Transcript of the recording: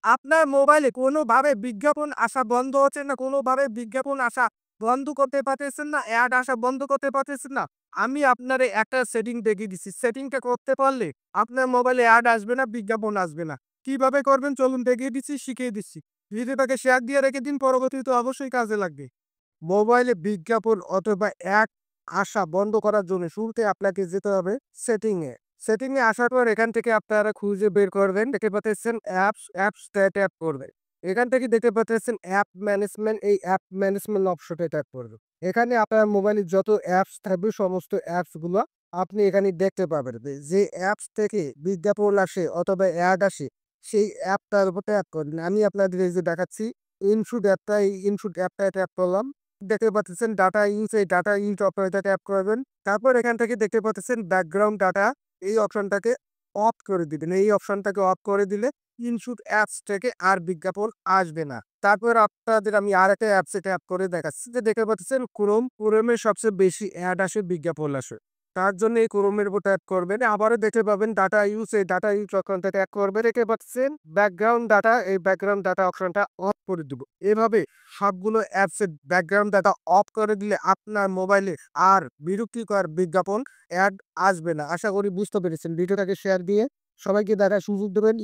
আপনার মোবাইলে কোনোভাবে বিজ্ঞাপন আসা বন্ধ হচ্ছে না, কোনোভাবে বিজ্ঞাপন আসা বন্ধ করতে পারতেছেন না, অ্যাড আসা বন্ধ করতে পারতেছেন না। আমি আপনারে একটা সেটিং দেখিয়ে দিচ্ছি। সেটিংটা করতে পারলে আপনার মোবাইলে অ্যাড আসবে না, বিজ্ঞাপন আসবে না। কিভাবে করবেন চলুন দেখিয়ে দিচ্ছি, শিখিয়ে দিচ্ছি। ভিডিওটাকে শেয়ার দিয়ে রেখে দিন, পরবর্তীতে অবশ্যই কাজে লাগবে। মোবাইলে বিজ্ঞাপন অথবা অ্যাড আসা বন্ধ করার জন্য শুরুতে আপনাকে যেতে হবে সেটিংয়ে। সেটিংয়ে আসার পর এখান থেকে আপনারা খুঁজে বের করবেন। দেখতে পাচ্ছেন অ্যাপসটায় ট্যাপ করবেন। এখান থেকে দেখতে পাচ্ছেন অ্যাপ ম্যানেজমেন্ট, এই অ্যাপ ম্যানেজমেন্ট অপশনে ট্যাপ করবেন। এখানে আপনার মোবাইলে যত অ্যাপস থাকবে সমস্ত অ্যাপসগুলো আপনি এখানে দেখতে পাবেন। যে অ্যাপস থেকে বিজ্ঞাপন আসে অথবা অ্যাড আসে সেই অ্যাপটার উপর ট্যাপ করবেন। আমি আপনাদের এই যে দেখাচ্ছি ইনশুট অ্যাপটায় ট্যাপ করলাম। দেখতে পাচ্ছেন ডাটা ইউজ, এই ডাটা ইউজ অপারেটর ট্যাপ করবেন। তারপর এখান থেকে দেখতে পাচ্ছেন ব্যাকগ্রাউন্ড ডাটা, এই অপশনটাকে অফ করে দিবেন। এই অপশনটাকে অফ করে দিলে ইনশুট অ্যাপস থেকে আর বিজ্ঞাপন আসবে না। তারপর আপনাদের আমি আরেকটা অ্যাপসে ট্যাপ করে দেখাচ্ছি। যে দেখতে পাচ্ছেন ক্রোমে সবচেয়ে বেশি অ্যাড আসে, বিজ্ঞাপন আসে। তার জন্য এই ক্রোমের উপর ট্যাপ করবেন। আবারও দেখতে পাবেন ডাটা ইউজ, এই ডাটা ইউজ অপশনটা ট্যাপ করবেন। দেখতে পাচ্ছেন ব্যাকগ্রাউন্ড ডাটা, এই ব্যাকগ্রাউন্ড ডাটা অপশনটা অফ করে দিব। এভাবে সবগুলো অ্যাপসের ব্যাকগ্রাউন্ড ডাটা অফ করে দিলে আপনার মোবাইলে আর বিরক্তিকর বিজ্ঞাপন অ্যাড আসবে না। আশা করি বুঝতে পেরেছেন। ভিডিওটাকে শেয়ার দিয়ে সবাইকে দেখার সুযোগ দেবেন।